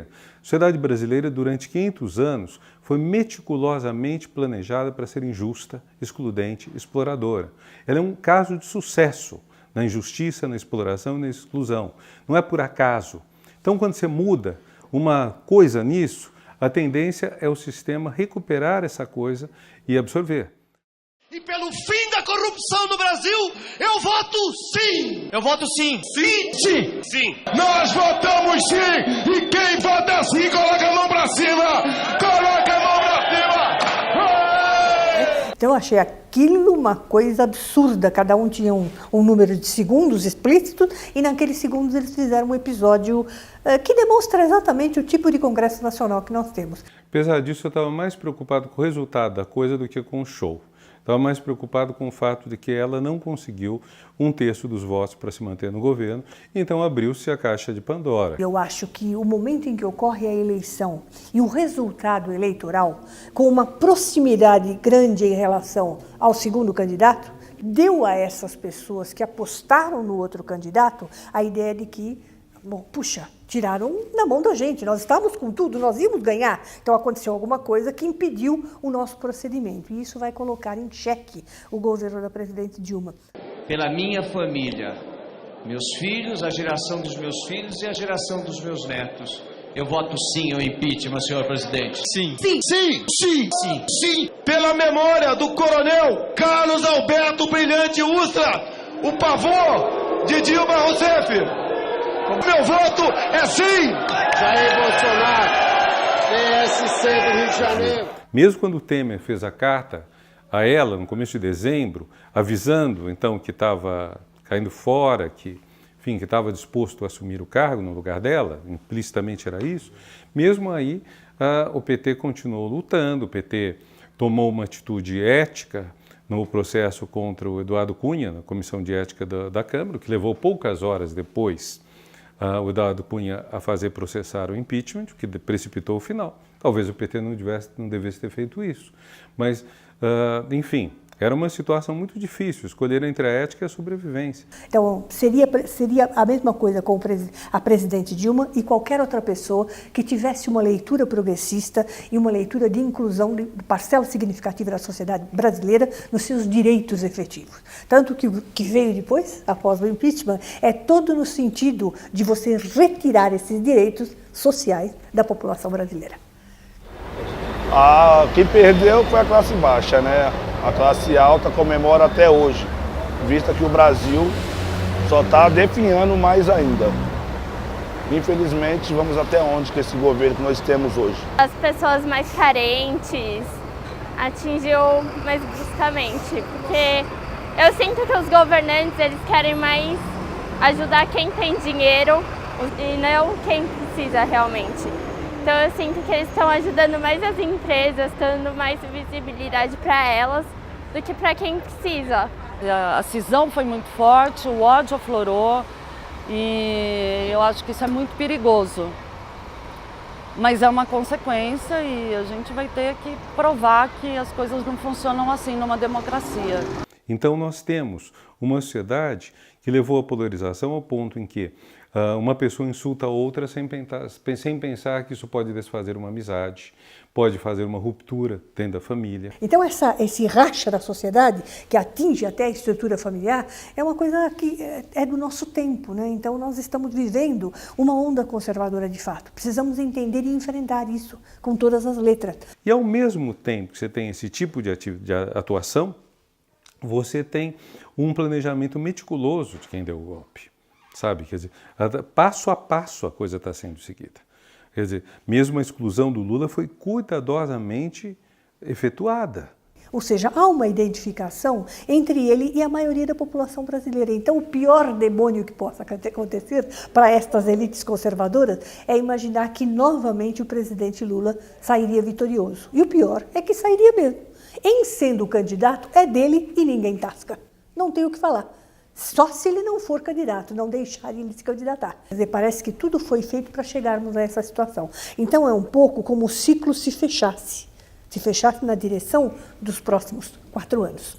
A sociedade brasileira, durante 500 anos, foi meticulosamente planejada para ser injusta, excludente, exploradora. Ela é um caso de sucesso na injustiça, na exploração e na exclusão. Não é por acaso. Então, quando você muda uma coisa nisso, a tendência é o sistema recuperar essa coisa e absorver. E pelo fim da corrupção no Brasil, eu voto sim! Eu voto sim! Sim! Sim! Sim! Nós votamos sim! E quem vota sim, coloca a mão pra cima! Coloca a mão pra cima! Então eu achei aquilo uma coisa absurda, cada um tinha um número de segundos explícito e naqueles segundos eles fizeram um episódio que demonstra exatamente o tipo de Congresso Nacional que nós temos. Apesar disso, eu estava mais preocupado com o resultado da coisa do que com o show. Estava mais preocupado com o fato de que ela não conseguiu 1/3 dos votos para se manter no governo, então abriu-se a caixa de Pandora. Eu acho que o momento em que ocorre a eleição e o resultado eleitoral, com uma proximidade grande em relação ao segundo candidato, deu a essas pessoas que apostaram no outro candidato a ideia de que, bom, puxa, tiraram na mão da gente, nós estávamos com tudo, nós íamos ganhar. Então aconteceu alguma coisa que impediu o nosso procedimento. E isso vai colocar em xeque o governo da presidente Dilma. Pela minha família, meus filhos, a geração dos meus filhos e a geração dos meus netos. Eu voto sim ao impeachment, senhor presidente. Sim. Sim! Sim! Sim! Sim. Sim! Pela memória do coronel Carlos Alberto Brilhante Ustra, o pavor de Dilma Rousseff. Meu voto é sim! Jair Bolsonaro, PSC do Rio de Janeiro. Mesmo quando o Temer fez a carta a ela, no começo de dezembro, avisando então que estava caindo fora, que estava disposto a assumir o cargo no lugar dela, implicitamente era isso, mesmo aí o PT continuou lutando, o PT tomou uma atitude ética no processo contra o Eduardo Cunha, na Comissão de Ética da Câmara, que levou poucas horas depois o Eduardo Cunha a fazer processar o impeachment, que precipitou o final. Talvez o PT não devesse ter feito isso. Mas, enfim, era uma situação muito difícil, escolher entre a ética e a sobrevivência. Então, seria a mesma coisa com a presidente Dilma e qualquer outra pessoa que tivesse uma leitura progressista e uma leitura de inclusão de parcela significativa da sociedade brasileira nos seus direitos efetivos. Tanto que o que veio depois, após o impeachment, é todo no sentido de você retirar esses direitos sociais da população brasileira. Quem perdeu foi a classe baixa, né? A classe alta comemora até hoje, vista que o Brasil só está definhando mais ainda. Infelizmente, vamos até onde com esse governo que nós temos hoje. As pessoas mais carentes atingiu mais bruscamente, porque eu sinto que os governantes eles querem mais ajudar quem tem dinheiro e não quem precisa realmente. Então eu sinto que eles estão ajudando mais as empresas, dando mais visibilidade para elas do que para quem precisa. A cisão foi muito forte, o ódio aflorou e eu acho que isso é muito perigoso. Mas é uma consequência e a gente vai ter que provar que as coisas não funcionam assim numa democracia. Então nós temos uma sociedade que levou a polarização ao ponto em que uma pessoa insulta a outra sem pensar que isso pode desfazer uma amizade, pode fazer uma ruptura dentro da família. Então esse racha da sociedade, que atinge até a estrutura familiar, é uma coisa que é do nosso tempo, né? Então nós estamos vivendo uma onda conservadora de fato. Precisamos entender e enfrentar isso com todas as letras. E ao mesmo tempo que você tem esse tipo de atuação, você tem um planejamento meticuloso de quem deu o golpe. Sabe? Quer dizer, passo a passo a coisa está sendo seguida. Quer dizer, mesmo a exclusão do Lula foi cuidadosamente efetuada. Ou seja, há uma identificação entre ele e a maioria da população brasileira. Então, o pior demônio que possa acontecer para estas elites conservadoras é imaginar que novamente o presidente Lula sairia vitorioso. E o pior é que sairia mesmo. Em sendo candidato, é dele e ninguém tasca. Não tem o que falar. Só se ele não for candidato, não deixar ele se candidatar. Quer dizer, parece que tudo foi feito para chegarmos a essa situação. Então é um pouco como o ciclo se fechasse na direção dos próximos 4 anos.